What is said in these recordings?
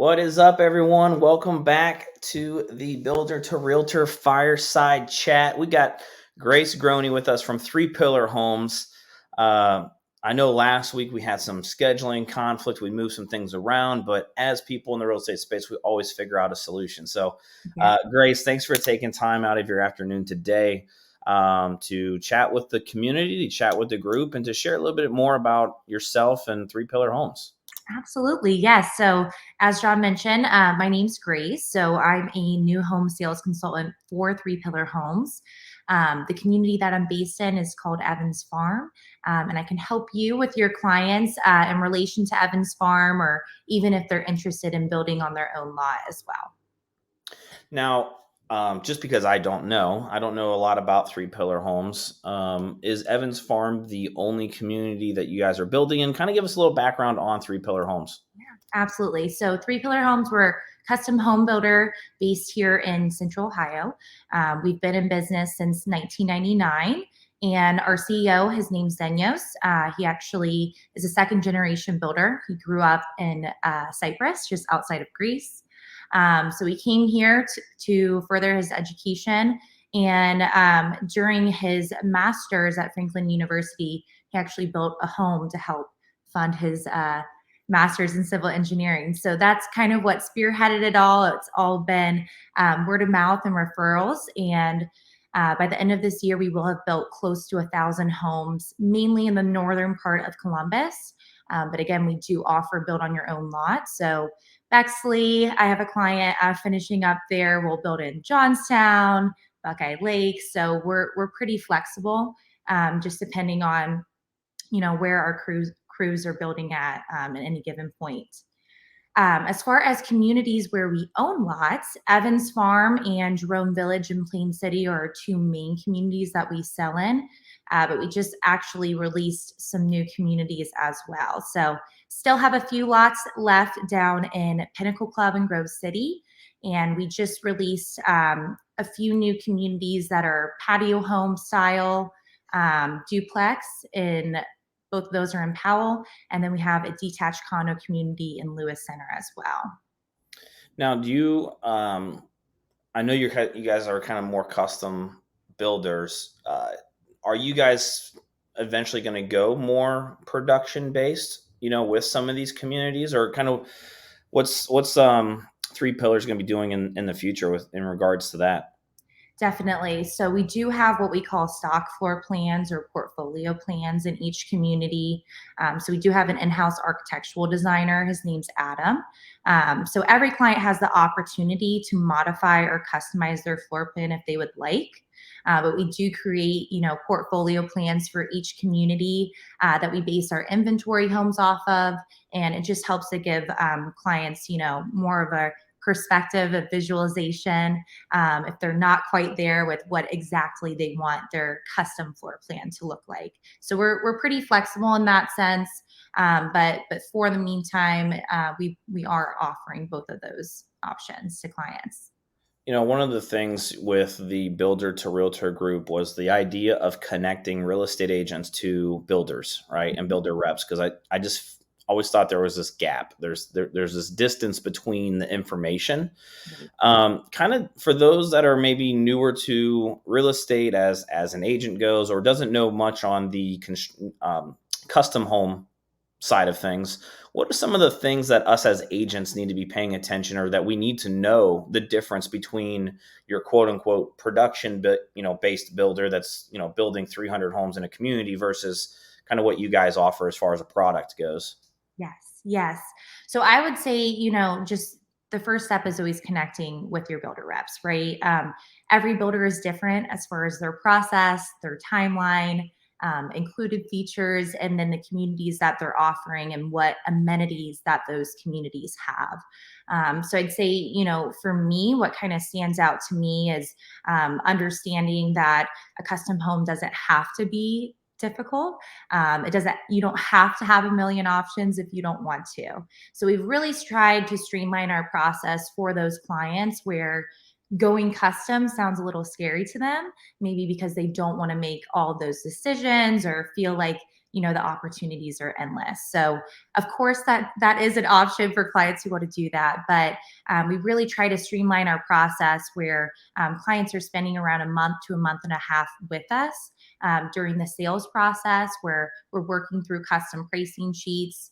What is up, everyone? Welcome back to the Builder to Realtor Fireside Chat. We got Grace Groene with us from Three Pillar Homes. I know last week we had some scheduling conflict. We moved some things around, but as people in the real estate space, we always figure out a solution. So, Yeah, Grace, thanks for taking time out of your afternoon today to chat with the community, to chat with the group, and to share a little bit more about yourself and Three Pillar Homes. absolutely. Yes. So, as John mentioned, my name's Grace. So, I'm a new home sales consultant for Three Pillar Homes. The community that I'm based in is called Evans Farm, and I can help you with your clients in relation to Evans Farm, or even if they're interested in building on their own lot as well. Now, just because I don't know a lot about Three Pillar Homes. Is Evans Farm the only community that you guys are building in? Kind of give us a little background on Three Pillar Homes. Absolutely. So, Three Pillar Homes, we're a custom home builder based here in Central Ohio. We've been in business since 1999. And our CEO, his name's Zenyos. He actually is a second generation builder. He grew up in Cyprus, just outside of Greece. So he came here to further his education. And during his master's at Franklin University, he actually built a home to help fund his master's in civil engineering. So that's kind of what spearheaded it all. It's all been word of mouth and referrals. And by the end of this year, we will have built close to 1,000 homes, mainly in the northern part of Columbus. But again, we do offer build on your own lot. So Bexley, I have a client finishing up there. We'll build in Johnstown, Buckeye Lake. So we're pretty flexible, just depending on where our crews are building at any given point. As far as communities where we own lots, Evans Farm and Jerome Village in Plain City are our two main communities that we sell in. But we just actually released some new communities as well. So still have a few lots left down in Pinnacle Club in Grove City. And we just released a few new communities that are patio home style duplex in both of those are in Powell, and then we have a detached condo community in Lewis Center as well. Now, do you? I know you guys are kind of more custom builders. Are you guys eventually going to go more production based? With some of these communities, or kind of what's Three Pillars going to be doing in the future in regards to that? Definitely. So we do have what we call stock floor plans or portfolio plans in each community. So we do have an in-house architectural designer. His name's Adam. So every client has the opportunity to modify or customize their floor plan if they would like. But we do create, portfolio plans for each community that we base our inventory homes off of, and it just helps to give clients, more of a perspective of visualization if they're not quite there with what exactly they want their custom floor plan to look like. So we're pretty flexible in that sense. But for the meantime, we are offering both of those options to clients. One of the things with the Builder to Realtor group was the idea of connecting real estate agents to builders, right? And builder reps. Because I just always thought there was this gap. There's this distance between the information. Kind of for those that are maybe newer to real estate as an agent goes, or doesn't know much on the custom home side of things, what are some of the things that us as agents need to be paying attention, or that we need to know the difference between your quote unquote production based builder that's building 300 homes in a community versus kind of what you guys offer as far as a product goes? Yes, yes. So I would say, just the first step is always connecting with your builder reps, right? Every builder is different as far as their process, their timeline, included features, and then the communities that they're offering and what amenities that those communities have. So I'd say, for me, what kind of stands out to me is understanding that a custom home doesn't have to be difficult. You don't have to have a million options if you don't want to. So we've really tried to streamline our process for those clients where going custom sounds a little scary to them, maybe because they don't want to make all those decisions or feel like the opportunities are endless. So of course that is an option for clients who want to do that, but we really try to streamline our process where clients are spending around a month to a month and a half with us during the sales process, where we're working through custom pricing sheets,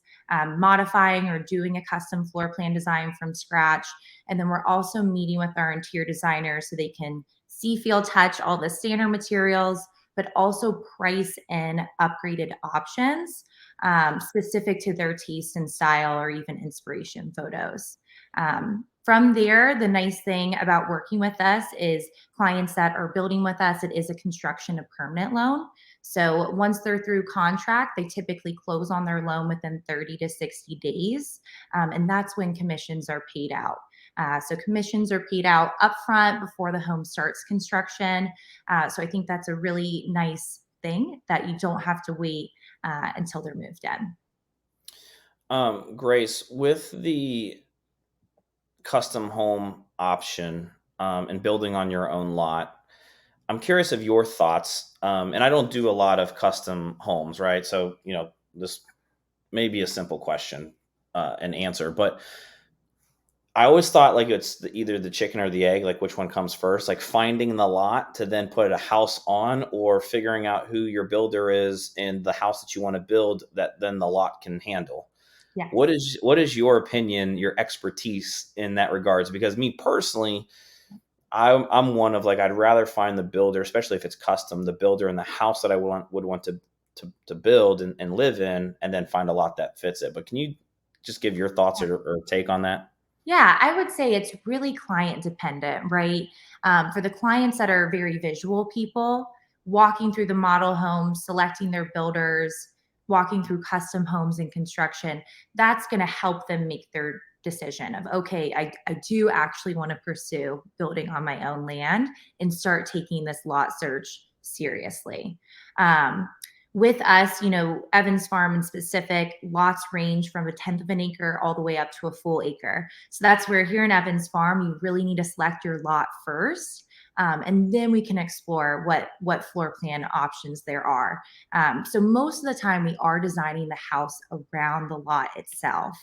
modifying or doing a custom floor plan design from scratch. And then we're also meeting with our interior designers so they can see, feel, touch all the standard materials, but also price in upgraded options specific to their taste and style or even inspiration photos. From there, the nice thing about working with us is clients that are building with us, it is a construction of permanent loan. So once they're through contract, they typically close on their loan within 30 to 60 days. And that's when commissions are paid out. So commissions are paid out upfront before the home starts construction. So I think that's a really nice thing that you don't have to wait until they're moved in. Grace, with the custom home option and building on your own lot, I'm curious of your thoughts. And I don't do a lot of custom homes, right? So, this may be a simple question and answer, but I always thought like it's either the chicken or the egg, like which one comes first, like finding the lot to then put a house on, or figuring out who your builder is and the house that you want to build that then the lot can handle. Yes. What is your opinion, your expertise in that regards? Because me personally, I'm one of like, I'd rather find the builder, especially if it's custom, the builder in the house that I would want to build and live in, and then find a lot that fits it. But can you just give your thoughts or take on that? Yeah, I would say it's really client dependent, right? For the clients that are very visual people, walking through the model homes, selecting their builders, walking through custom homes and construction, that's going to help them make their decision of, okay, I do actually want to pursue building on my own land and start taking this lot search seriously. Um, with us, Evans Farm in specific, lots range from a tenth of an acre all the way up to a full acre. So that's where here in Evans Farm, you really need to select your lot first. And then we can explore what floor plan options there are. So most of the time, we are designing the house around the lot itself,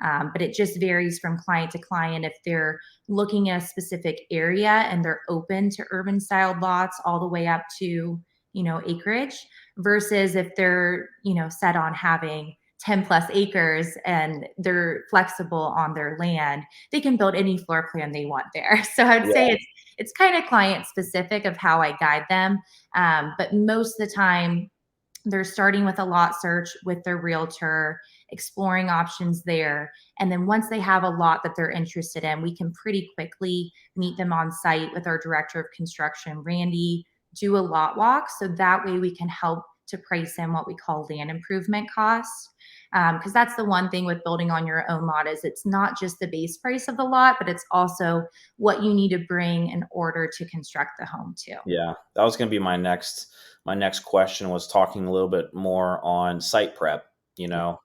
but it just varies from client to client. If they're looking at a specific area and they're open to urban styled lots all the way up to acreage, versus if they're set on having 10 plus acres and they're flexible on their land, they can build any floor plan they want there. So I'd say Yeah. it's kind of client specific of how I guide them. But most of the time, they're starting with a lot search with their realtor, exploring options there. And then once they have a lot that they're interested in, we can pretty quickly meet them on site with our director of construction, Randy, do a lot walk. So that way we can help to price in what we call land improvement costs. Because that's the one thing with building on your own lot is it's not just the base price of the lot, but it's also what you need to bring in order to construct the home too. Yeah, that was going to be my next question, was talking a little bit more on site prep. You know,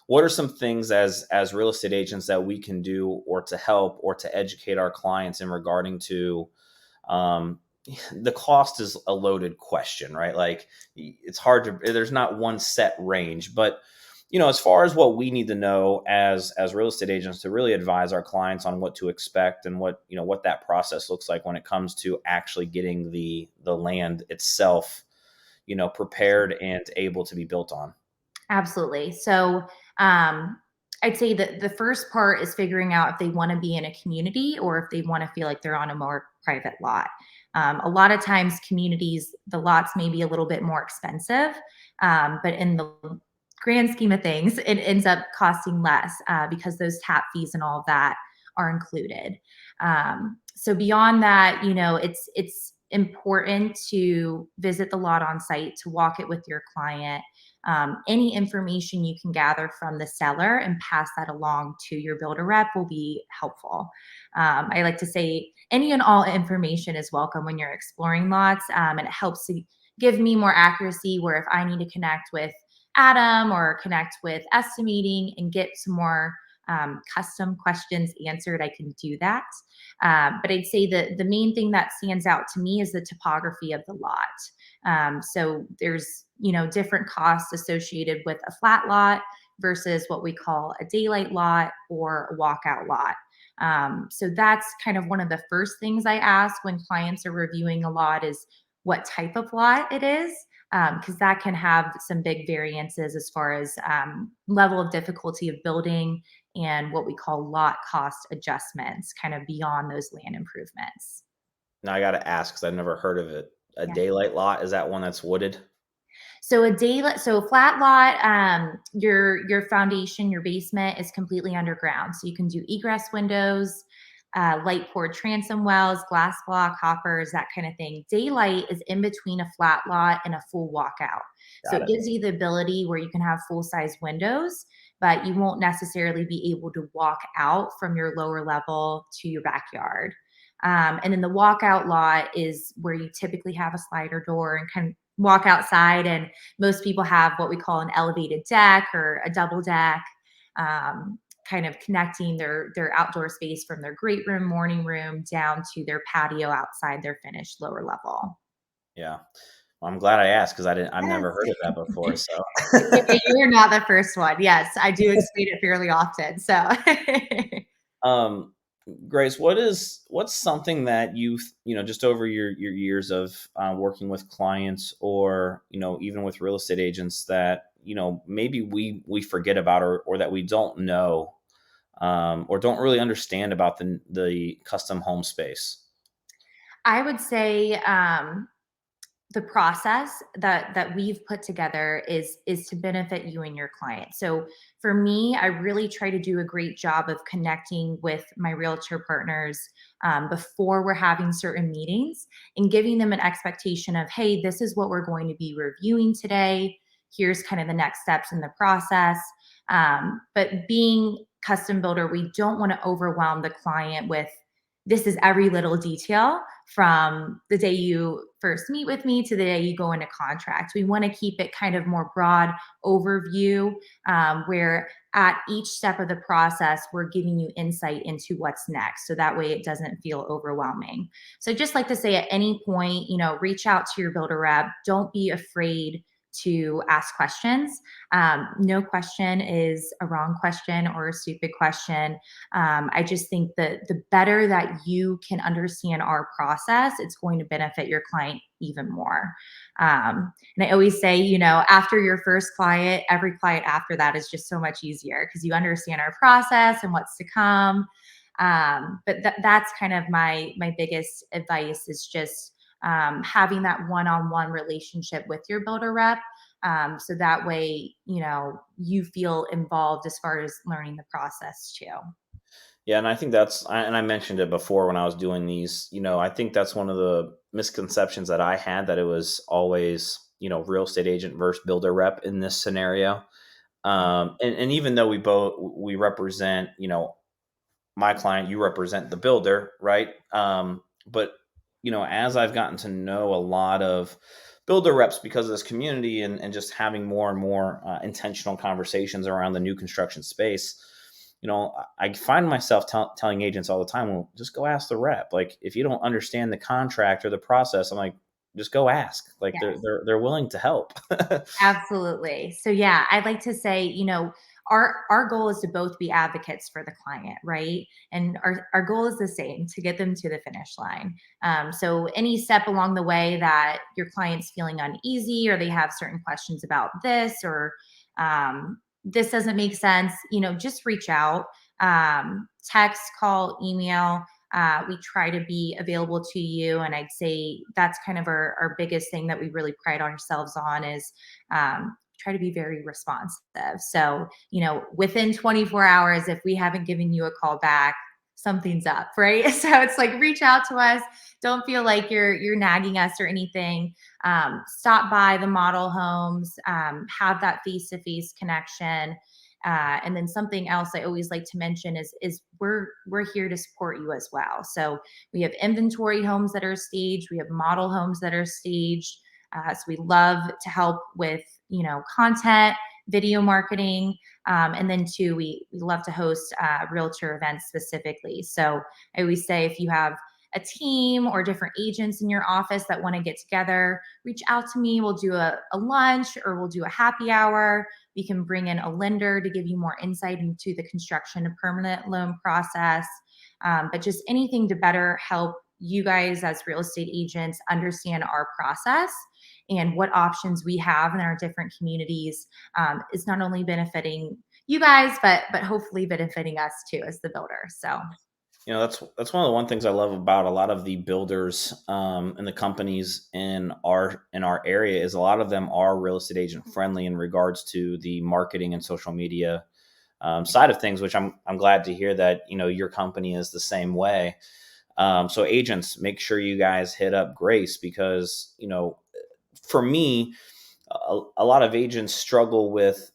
what are some things as real estate agents that we can do, or to help, or to educate our clients in regarding to um, the cost is a loaded question, right? Like it's hard to, there's not one set range, but as far as what we need to know as real estate agents to really advise our clients on what to expect, and what that process looks like when it comes to actually getting the land itself, prepared and able to be built on. Absolutely. So I'd say that the first part is figuring out if they want to be in a community or if they want to feel like they're on a more private lot. A lot of times, communities, the lots may be a little bit more expensive, but in the grand scheme of things, it ends up costing less because those tap fees and all of that are included. So beyond that, it's important to visit the lot on site, to walk it with your client. Any information you can gather from the seller and pass that along to your builder rep will be helpful. I like to say any and all information is welcome when you're exploring lots, and it helps to give me more accuracy where if I need to connect with Adam or connect with estimating and get some more custom questions answered, I can do that. But I'd say that the main thing that stands out to me is the topography of the lot. So there's, different costs associated with a flat lot versus what we call a daylight lot or a walkout lot. So that's kind of one of the first things I ask when clients are reviewing a lot is what type of lot it is, because that can have some big variances as far as level of difficulty of building and what we call lot cost adjustments, kind of beyond those land improvements. Now I got to ask because I've never heard of it. A Yeah. daylight lot, is that one that's wooded? So a flat lot, your foundation, your basement is completely underground. So you can do egress windows, light poured transom wells, glass block, hoppers, that kind of thing. Daylight is in between a flat lot and a full walkout. So Got it it. gives you the ability where you can have full size windows, but you won't necessarily be able to walk out from your lower level to your backyard. And then the walkout lot is where you typically have a slider door and can walk outside, and most people have what we call an elevated deck or a double deck, kind of connecting their outdoor space from their great room, morning room down to their patio outside their finished lower level. Yeah. Well, I'm glad I asked because I've never heard of Yes. that before. So, You're not the first one. Yes, I do explain it fairly often. So um, Grace, what's something that just over your years of working with clients, or even with real estate agents, that maybe we forget about, or that we don't know, or don't really understand about the custom home space. I would say the process that we've put together is to benefit you and your client. So for me, I really try to do a great job of connecting with my realtor partners before we're having certain meetings and giving them an expectation of, hey, this is what we're going to be reviewing today. Here's kind of the next steps in the process. But being custom builder, we don't want to overwhelm the client with this is every little detail from the day you first meet with me to the day you go into contract. We want to keep it kind of more broad overview, where at each step of the process, we're giving you insight into what's next. So that way it doesn't feel overwhelming. So just like to say at any point, reach out to your builder rep. Don't be afraid to ask questions. No question is a wrong question or a stupid question. I just think that the better that you can understand our process, it's going to benefit your client even more. And I always say, after your first client, every client after that is just so much easier because you understand our process and what's to come. But that's kind of my biggest advice is just having that one-on-one relationship with your builder rep. So that way, you feel involved as far as learning the process too. Yeah, and I think and I mentioned it before when I was doing these. I think that's one of the misconceptions that I had, that it was always, real estate agent versus builder rep in this scenario. And even though we represent, my client, you represent the builder, right? But as I've gotten to know a lot of builder reps because of this community, and just having more and more intentional conversations around the new construction space, I find myself telling agents all the time, well, just go ask the rep. Like, if you don't understand the contract or the process, I'm like, just go ask. Like, Yes. they're willing to help. Absolutely. So yeah, I'd like to say, our goal is to both be advocates for the client, right? And our goal is the same, to get them to the finish line. So any step along the way that your client's feeling uneasy or they have certain questions about this, or this doesn't make sense, just reach out, text, call, email. We try to be available to you. And I'd say that's kind of our biggest thing that we really pride ourselves on is try to be very responsive. So, within 24 hours, if we haven't given you a call back, something's up, right? So it's like reach out to us. Don't feel like you're nagging us or anything. Stop by the model homes, have that face-to-face connection. And then something else I always like to mention is we're here to support you as well. So we have inventory homes that are staged, we have model homes that are staged. So we love to help with content, video marketing, and then too we love to host realtor events specifically. So I always say if you have a team or different agents in your office that want to get together, reach out to me. We'll do a lunch or we'll do a happy hour. We can bring in a lender to give you more insight into the construction and permanent loan process. But just anything to better help you guys as real estate agents understand our process and what options we have in our different communities, is not only benefiting you guys, but hopefully benefiting us too as the builder. So That's one of the one things I love about a lot of the builders and the companies in our area is a lot of them are real estate agent friendly in regards to the marketing and social media side of things, which I'm glad to hear that your company is the same way. So agents, make sure you guys hit up Grace because for me, a lot of agents struggle with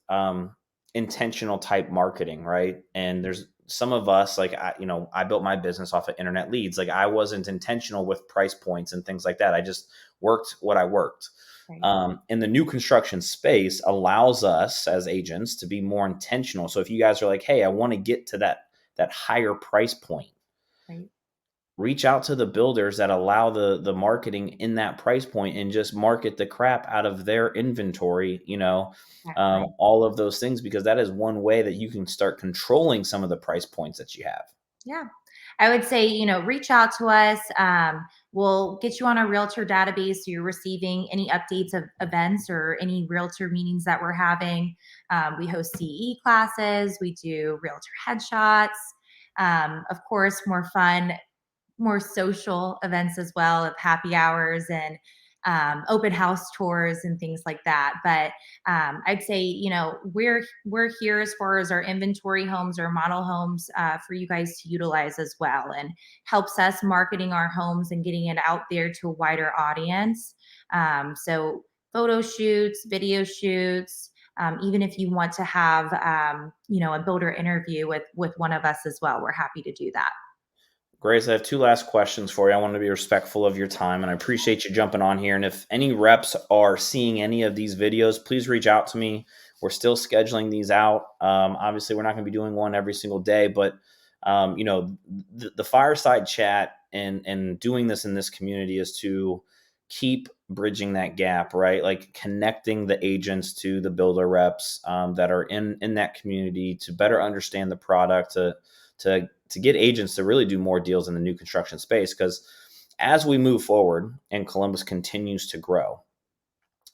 intentional type marketing, right? And there's some of us, like I built my business off of internet leads. Like I wasn't intentional with price points and things like that. I just worked what I worked. right, In the new construction space allows us as agents to be more intentional. So if you guys are like, hey, I want to get to that higher price point, right, reach out to the builders that allow the marketing in that price point and just market the crap out of their inventory, exactly. all of those things, because that is one way that you can start controlling some of the price points that you have. Yeah. I would say, reach out to us. We'll get you on our realtor database so you're receiving any updates of events or any realtor meetings that we're having. We host CE classes, we do realtor headshots. Of course, more social events as well of happy hours and open house tours and things like that. But I'd say we're here as far as our inventory homes or model homes for you guys to utilize as well, and helps us marketing our homes and getting it out there to a wider audience. So photo shoots, video shoots. Even if you want to have, a builder interview with one of us as well, we're happy to do that. Grace, I have two last questions for you. I want to be respectful of your time, and I appreciate you jumping on here. And if any reps are seeing any of these videos, please reach out to me. We're still scheduling these out. Obviously, we're not going to be doing one every single day, but the fireside chat and doing this in this community is to keep bridging that gap, right? Like connecting the agents to the builder reps that are in that community to better understand the product, to get agents to really do more deals in the new construction space. Because as we move forward and Columbus continues to grow,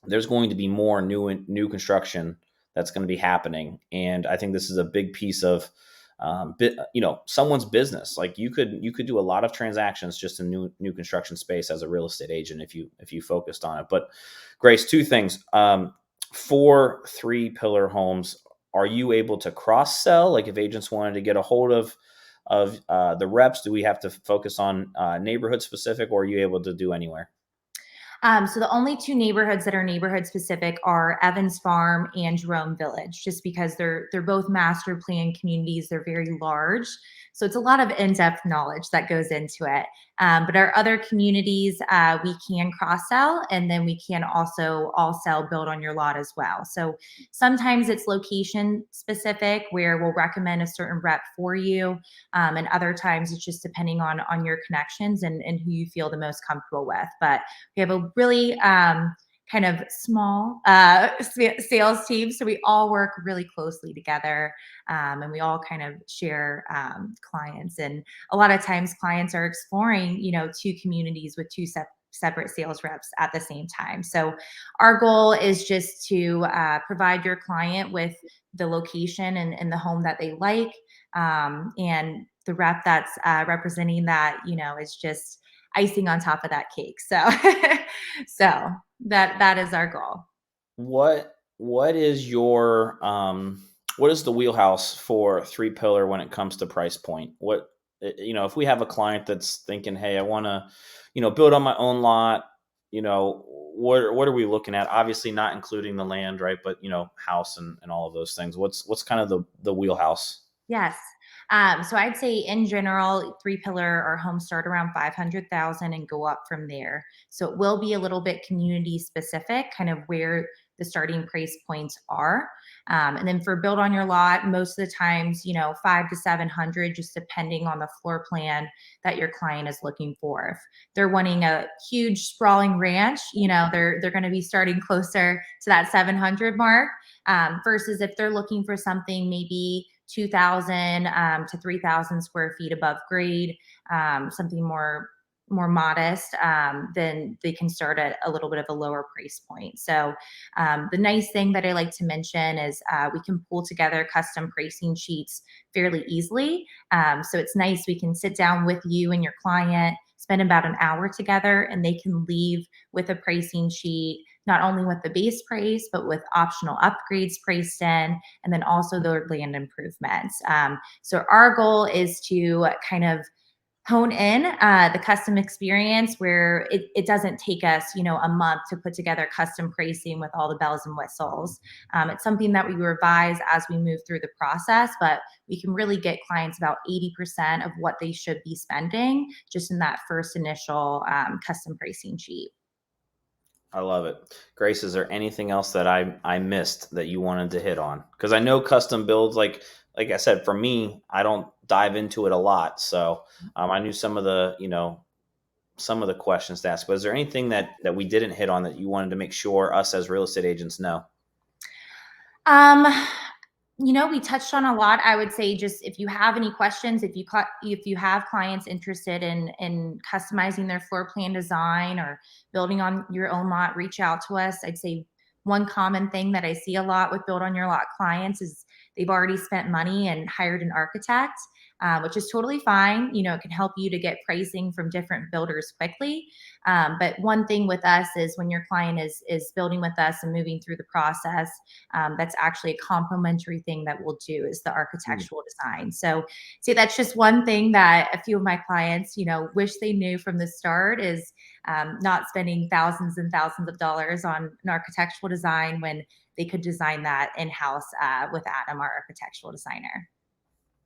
there's going to be more new construction that's going to be happening, and I think this is a big piece of someone's business. Like you could do a lot of transactions just in new construction space as a real estate agent if you focused on it. But Grace, two things. For 3 pillar homes, are you able to cross sell? Like if agents wanted to get a hold of the reps, do we have to focus on neighborhood specific, or are you able to do anywhere? So the only two neighborhoods that are neighborhood specific are Evans Farm and Jerome Village, just because they're both master plan communities. They're very large, so it's a lot of in-depth knowledge that goes into it. But our other communities, we can cross sell, and then we can also all sell build on your lot as well. So sometimes it's location specific, where we'll recommend a certain rep for you, and other times it's just depending on your connections and who you feel the most comfortable with. But we have a really kind of small sales team, so we all work really closely together, and we all kind of share clients. And a lot of times, clients are exploring, two communities with two separate sales reps at the same time. So our goal is just to provide your client with the location and the home that they like, and the rep that's representing that, is just icing on top of that cake. So so that is our goal. What is what is the wheelhouse for 3 pillar when it comes to price point? If we have a client that's thinking, hey, I want to build on my own lot, what are we looking at? Obviously not including the land, right? But house and all of those things. What's kind of the wheelhouse? Yes. So I'd say in general, 3 pillar or homes start around 500,000 and go up from there. So it will be a little bit community specific, kind of where the starting price points are. And then for build on your lot, most of the times, 5 to 700, just depending on the floor plan that your client is looking for. If they're wanting a huge sprawling ranch, they're going to be starting closer to that 700 mark, versus if they're looking for something maybe 2,000 to 3,000 square feet above grade, something more modest, then they can start at a little bit of a lower price point. So the nice thing that I like to mention is we can pull together custom pricing sheets fairly easily. So it's nice, we can sit down with you and your client, spend about an hour together, and they can leave with a pricing sheet, not only with the base price, but with optional upgrades priced in, and then also their land improvements. So our goal is to kind of hone in the custom experience where it doesn't take us a month to put together custom pricing with all the bells and whistles. It's something that we revise as we move through the process, but we can really get clients about 80% of what they should be spending just in that first initial custom pricing sheet. I love it. Grace, is there anything else that I missed that you wanted to hit on? Because I know custom builds, like I said, for me, I don't dive into it a lot, so I knew some of the questions to ask. But is there anything that we didn't hit on that you wanted to make sure us as real estate agents know? Um, we touched on a lot. I would say just if you have any questions, if you have clients interested in customizing their floor plan design or building on your own lot, reach out to us. I'd say one common thing that I see a lot with build on your lot clients is they've already spent money and hired an architect, which is totally fine. It can help you to get pricing from different builders quickly. But one thing with us is when your client is building with us and moving through the process, that's actually a complimentary thing that we'll do is the Hmm. architectural design. So, see, that's just one thing that a few of my clients, wish they knew from the start is not spending thousands and thousands of dollars on an architectural design when they could design that in house with Adam, our architectural designer.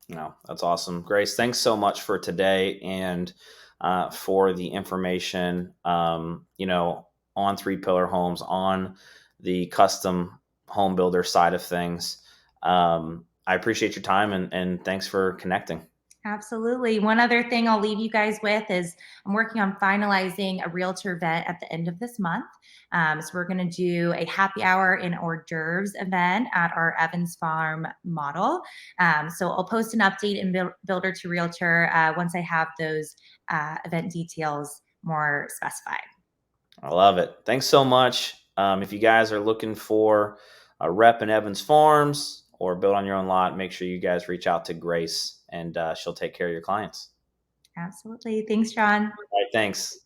No, that's awesome. Grace, thanks so much for today and for the information, on three pillar homes, on the custom home builder side of things. I appreciate your time and thanks for connecting. Absolutely. One other thing I'll leave you guys with is I'm working on finalizing a realtor event at the end of this month. So we're going to do a happy hour and hors d'oeuvres event at our Evans Farm model. So I'll post an update in Builder to Realtor once I have those event details more specified. I love it. Thanks so much. If you guys are looking for a rep in Evans Farms or build on your own lot, make sure you guys reach out to Grace and she'll take care of your clients. Absolutely. Thanks, John. All right, thanks.